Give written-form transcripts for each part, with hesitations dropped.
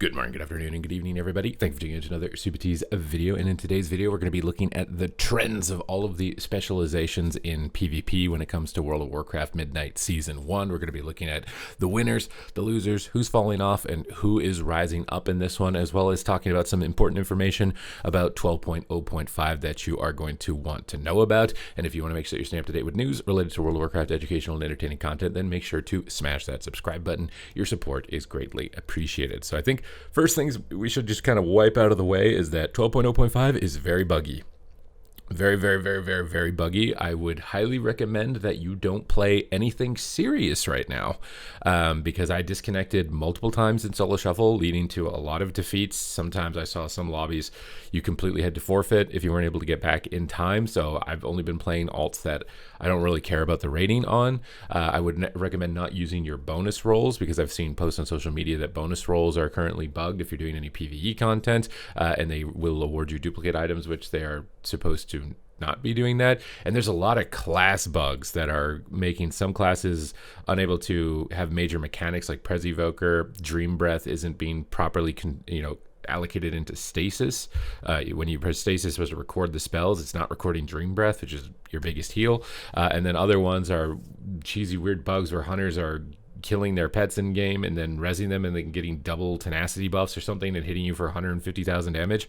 Good morning, good afternoon, and good evening, everybody. Thank you for tuning in to another Supatease video. And in today's video, we're going to be looking at the trends of all of the specializations in PvP when it comes to World of Warcraft Midnight Season 1. We're going to be looking at the winners, the losers, who's falling off, and who is rising up in this one, as well as talking about some important information about 12.0.5 that you are going to want to know about. And if you want to make sure you're staying up to date with news related to World of Warcraft educational and entertaining content, then make sure to smash that subscribe button. Your support is greatly appreciated. So I think first things we should just kind of wipe out of the way is that 12.0.5 is very buggy. Very buggy. I would highly recommend that you don't play anything serious right now, because I disconnected multiple times in solo shuffle, leading to a lot of defeats. Sometimes I saw some lobbies you completely had to forfeit if you weren't able to get back in time. So I've only been playing alts that I don't really care about the rating on. I would recommend not using your bonus rolls, because I've seen posts on social media that bonus rolls are currently bugged if you're doing any PvE content, and they will award you duplicate items, which they are supposed to not be doing that. And there's a lot of class bugs that are making some classes unable to have major mechanics, like Prez Evoker. Dream Breath isn't being properly allocated into stasis. When you press stasis, it's supposed to record the spells. It's not recording Dream Breath, which is your biggest heal. And then other ones are cheesy weird bugs where hunters are killing their pets in game and then rezzing them and then getting double tenacity buffs or something and hitting you for 150,000 damage.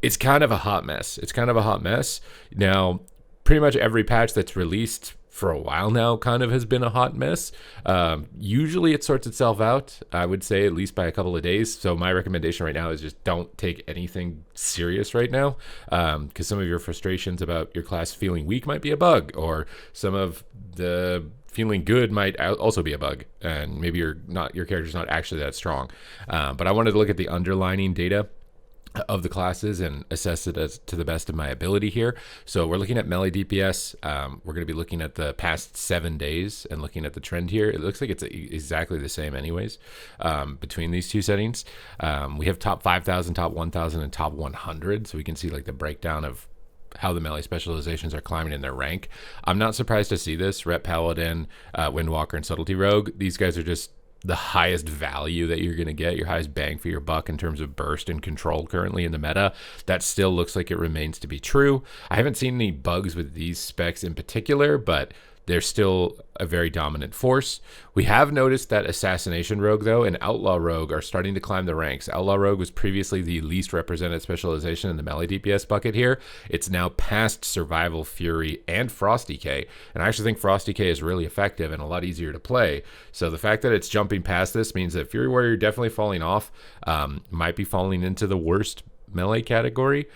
It's kind of a hot mess. Now, pretty much every patch that's released for a while now kind of has been a hot mess. Usually it sorts itself out, I would say, at least by a couple of days. So my recommendation right now is just don't take anything serious right now, because some of your frustrations about your class feeling weak might be a bug, or some of the feeling good might also be a bug, and maybe your character's not actually that strong. But I wanted to look at the underlining data of the classes and assess it as to the best of my ability here. So we're looking at melee DPS. We're going to be looking at the past 7 days and looking at the trend here. It looks like it's exactly the same anyways, between these two settings. We have top 5,000, top 1,000, and top 100. So we can see like the breakdown of how the melee specializations are climbing in their rank. I'm not surprised to see this. Rep Paladin, Windwalker, and Subtlety Rogue. These guys are just the highest value that you're going to get, your highest bang for your buck in terms of burst and control currently in the meta. That still looks like it remains to be true. I haven't seen any bugs with these specs in particular, but they're still a very dominant force. We have noticed that Assassination Rogue, though, and Outlaw Rogue are starting to climb the ranks. Outlaw Rogue was previously the least represented specialization in the melee DPS bucket here. It's now past Survival, Fury, and Frost Decay, and I actually think Frost Decay is really effective and a lot easier to play. So the fact that it's jumping past this means that Fury Warrior definitely falling off, might be falling into the worst melee category.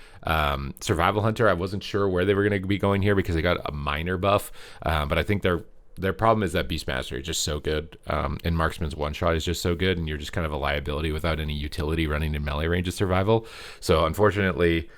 Survival Hunter, I wasn't sure where they were going to be going here because they got a minor buff, but I think their problem is that Beastmaster is just so good, and Marksman's one shot is just so good, and you're just kind of a liability without any utility running in melee range of survival. So unfortunately,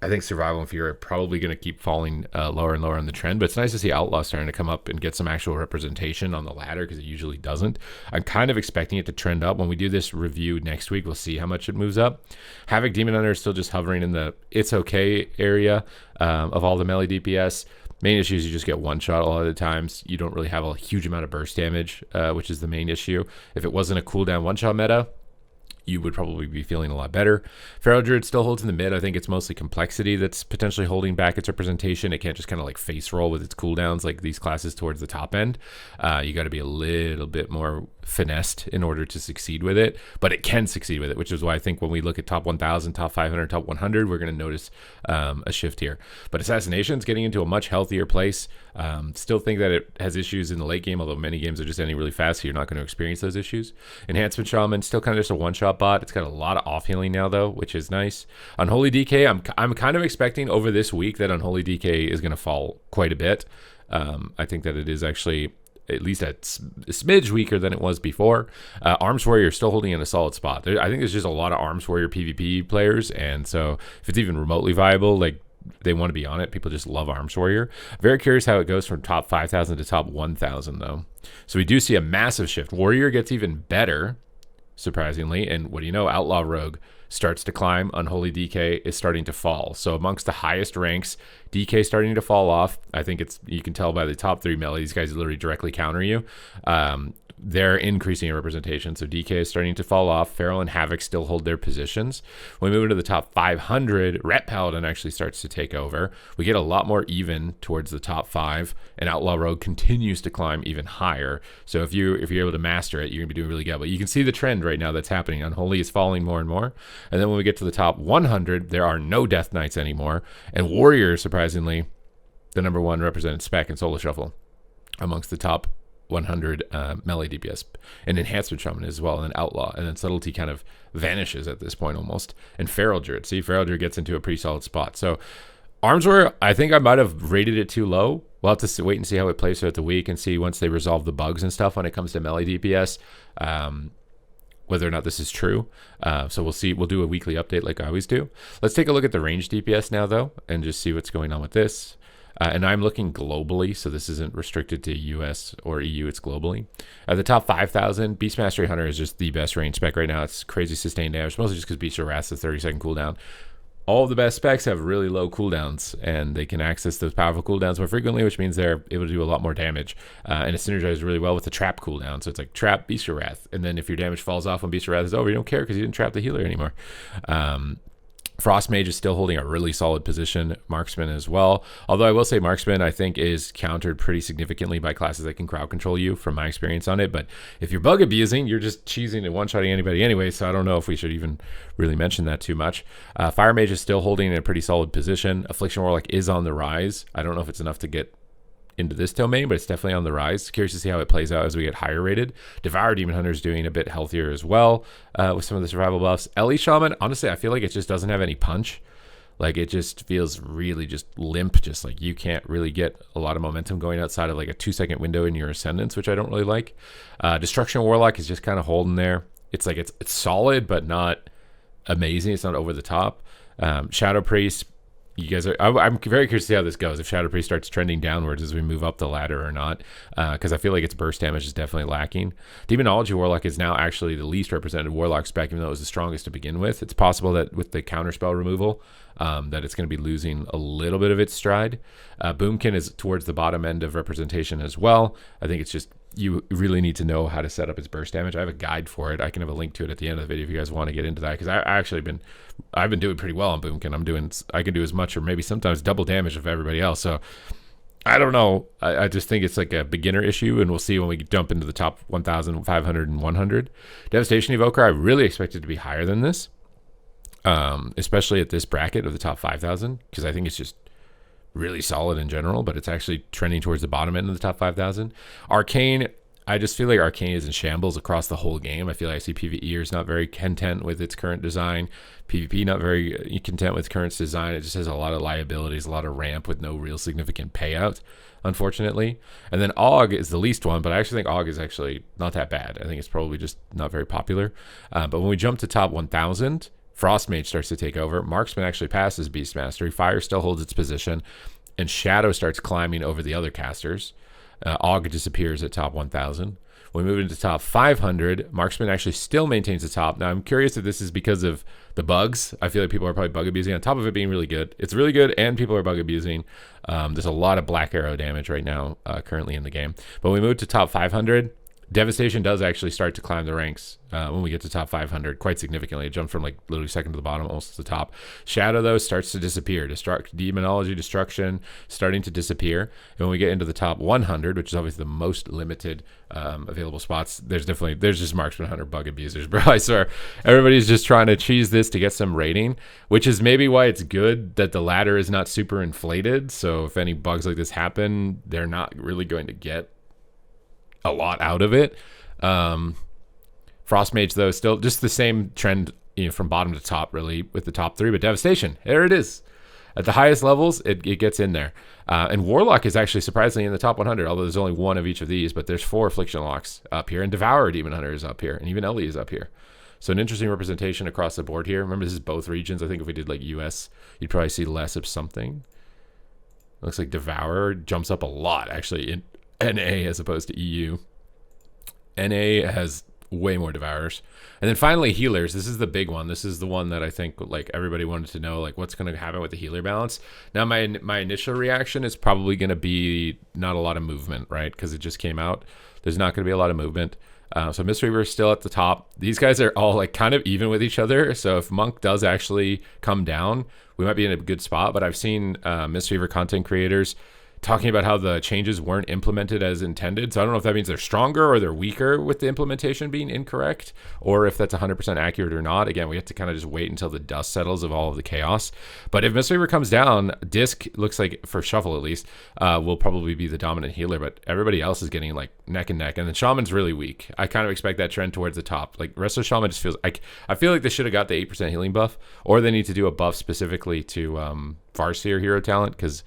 I think Survival and Fury are probably going to keep falling lower and lower on the trend, but it's nice to see Outlaw starting to come up and get some actual representation on the ladder, because it usually doesn't. I'm kind of expecting it to trend up. When we do this review next week, we'll see how much it moves up. Havoc Demon Hunter is still just hovering in the it's okay area of all the melee DPS. Main issue is you just get one shot a lot of the times. You don't really have a huge amount of burst damage, which is the main issue. If it wasn't a cooldown one shot meta, you would probably be feeling a lot better. Pharaoh Druid still holds in the mid. I think it's mostly complexity that's potentially holding back its representation. It can't just kind of like face roll with its cooldowns like these classes towards the top end. You got to be a little bit more finessed in order to succeed with it, but it can succeed with it, which is why I think when we look at top 1,000, top 500, top 100, we're going to notice a shift here. But Assassination's getting into a much healthier place. Still think that it has issues in the late game, although many games are just ending really fast, so you're not going to experience those issues. Enhancement Shaman, still kind of just a one-shot bot. It's got a lot of off-healing now, though, which is nice. Unholy DK, I'm kind of expecting over this week that Unholy DK is going to fall quite a bit. I think that it is actually at least a smidge weaker than it was before. Arms Warrior is still holding in a solid spot. I think there's just a lot of Arms Warrior PvP players, and so if it's even remotely viable, like, they want to be on it. People just love Arms Warrior. Very curious how it goes from top 5,000 to top 1,000, though. So we do see a massive shift. Warrior gets even better, surprisingly, and what do you know? Outlaw Rogue starts to climb. Unholy DK is starting to fall. So amongst the highest ranks, DK starting to fall off. I think you can tell by the top 3 melee, these guys literally directly counter you. they're increasing in representation. So DK is starting to fall off. Feral and Havoc still hold their positions. When we move into the top 500, Ret Paladin actually starts to take over. We get a lot more even towards the top 5, and Outlaw Rogue continues to climb even higher. So if you're able to master it, you're gonna be doing really good. But you can see the trend right now that's happening. Unholy is falling more and more. And then when we get to the top 100, there are no Death Knights anymore. And Warrior, surprisingly, the number 1 represented spec in Solo Shuffle amongst the top 100 melee DPS, and Enhancement Shaman as well, and Outlaw, and then Subtlety kind of vanishes at this point almost. And Feral Druid, see, Feral Druid gets into a pretty solid spot. So Arms Warrior, I think I might have rated it too low. We'll have to wait and see how it plays throughout the week and see once they resolve the bugs and stuff when it comes to melee DPS, whether or not this is true. So we'll see. We'll do a weekly update like I always do. Let's take a look at the range DPS now, though, and just see what's going on with this. And I'm looking globally, so this isn't restricted to US or EU, it's globally. At the top 5,000, Beast Mastery Hunter is just the best range spec right now. It's crazy sustained damage, mostly just because Beast of Wrath is a 30-second cooldown. All of the best specs have really low cooldowns, and they can access those powerful cooldowns more frequently, which means they're able to do a lot more damage. And it synergizes really well with the trap cooldown. So it's like trap, Beast of Wrath. And then if your damage falls off when Beast of Wrath is over, you don't care because you didn't trap the healer anymore. Frost Mage is still holding a really solid position. Marksman as well. Although I will say Marksman, I think, is countered pretty significantly by classes that can crowd control you from my experience on it. But if you're bug abusing, you're just cheesing and one-shotting anybody anyway. So I don't know if we should even really mention that too much. Fire Mage is still holding in a pretty solid position. Affliction Warlock is on the rise. I don't know if it's enough to get into this domain, but it's definitely on the rise. Curious to see how it plays out as we get higher rated. Devour Demon Hunter is doing a bit healthier as well with some of the survival buffs. Ellie Shaman, honestly, I feel like it just doesn't have any punch. Like, it just feels really just limp, just like you can't really get a lot of momentum going outside of like a 2-second window in your Ascendance, which I don't really like. Destruction Warlock is just kind of holding there. It's like it's solid, but not amazing. It's not over the top. Shadow Priest, you guys are, I'm very curious to see how this goes, if Shadow Priest starts trending downwards as we move up the ladder or not, because I feel like its burst damage is definitely lacking. Demonology Warlock is now actually the least represented Warlock spec, even though it was the strongest to begin with. It's possible that with the counterspell removal, that it's going to be losing a little bit of its stride. Boomkin is towards the bottom end of representation as well. I think it's just, you really need to know how to set up its burst damage. I have a guide for it. I can have a link to it at the end of the video if you guys want to get into that, because I've been doing pretty well on Boomkin. I can do as much or maybe sometimes double damage of everybody else. So I don't know. I just think it's like a beginner issue, and we'll see when we jump into the top 1,500 and 100. Devastation Evoker, I really expect it to be higher than this, especially at this bracket of the top 5,000, because I think it's just really solid in general, but it's actually trending towards the bottom end of the top 5,000. Arcane, I just feel like Arcane is in shambles across the whole game. I feel like I see PvE is not very content with its current design. PvP not very content with current design. It just has a lot of liabilities, a lot of ramp with no real significant payout, unfortunately. And then AUG is the least one, but I actually think AUG is actually not that bad. I think it's probably just not very popular. But when we jump to top 1,000, Frost Mage starts to take over. Marksman actually passes Beast Mastery. Fire still holds its position, and Shadow starts climbing over the other casters. AUG disappears at top 1,000. When we move into top 500, Marksman actually still maintains the top. Now, I'm curious if this is because of the bugs. I feel like people are probably bug abusing on top of it being really good. It's really good, and people are bug abusing. There's a lot of Black Arrow damage right now currently in the game. But when we move to top 500, Devastation does actually start to climb the ranks when we get to top 500 quite significantly. It jumped from like literally second to the bottom, almost to the top. Shadow, though, starts to disappear. Demonology, Destruction starting to disappear. And when we get into the top 100, which is obviously the most limited available spots, there's just Marksman Hunter bug abusers, bro. I swear. Everybody's just trying to cheese this to get some rating, which is maybe why it's good that the ladder is not super inflated. So if any bugs like this happen, they're not really going to get a lot out of it. Frost Mage, though, still just the same trend, from bottom to top, really, with the top 3. But Devastation, there it is. At the highest levels, it gets in there. And Warlock is actually surprisingly in the top 100, although there's only one of each of these. But there's 4 Affliction Locks up here, and Devourer Demon Hunter is up here, and even Ellie is up here. So an interesting representation across the board here. Remember, this is both regions. I think if we did like US, you'd probably see less of something. Looks like Devourer jumps up a lot, actually, in NA as opposed to EU. NA has way more Devourers. And then finally, Healers. This is the big one. This is the one that I think like everybody wanted to know, like what's going to happen with the healer balance. Now, my initial reaction is probably going to be not a lot of movement, right? Because it just came out. There's not going to be a lot of movement. So Mistweaver is still at the top. These guys are all like kind of even with each other. So if Monk does actually come down, we might be in a good spot. But I've seen Mistweaver content creators talking about how the changes weren't implemented as intended. So I don't know if that means they're stronger or they're weaker with the implementation being incorrect, or if that's 100% accurate or not. Again, we have to kind of just wait until the dust settles of all of the chaos. But if Mistweaver comes down, Disc looks like, for Shuffle at least, will probably be the dominant healer, but everybody else is getting like neck and neck. And then Shaman's really weak. I kind of expect that trend towards the top. Like Resto Shaman just feels like, I feel like they should have got the 8% healing buff, or they need to do a buff specifically to Farseer hero talent, because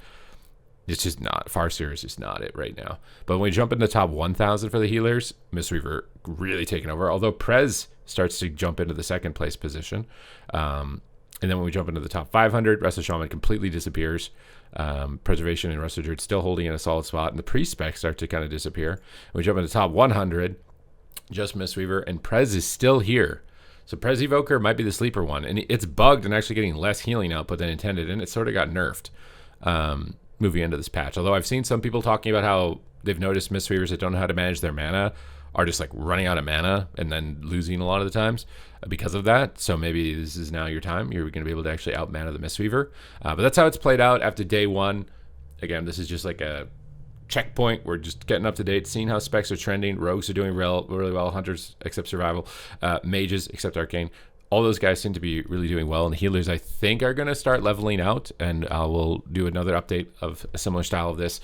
it's just not. Farseer is just not it right now. But when we jump into the top 1,000 for the healers, Mistweaver really taking over. Although Prez starts to jump into the second place position. And then when we jump into the top 500, Resto Shaman completely disappears. Preservation and Resto Druid still holding in a solid spot. And the pre-specs start to kind of disappear. When we jump into the top 100, just Mistweaver. And Prez is still here. So Prez Evoker might be the sleeper one. And it's bugged and actually getting less healing output than intended. And it sort of got nerfed. Moving into this patch. Although I've seen some people talking about how they've noticed Mistweavers that don't know how to manage their mana are just like running out of mana and then losing a lot of the times because of that. So maybe this is now your time. You're going to be able to actually out mana the Mistweaver. But that's how it's played out after day one. Again, this is just like a checkpoint. We're just getting up to date, seeing how specs are trending. Rogues are doing really well. Hunters, except Survival. Mages, except Arcane. All those guys seem to be really doing well, and the healers I think are going to start leveling out, and we'll do another update of a similar style of this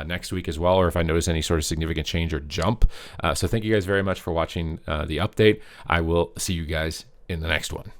next week as well, or if I notice any sort of significant change or jump. So thank you guys very much for watching the update. I will see you guys in the next one.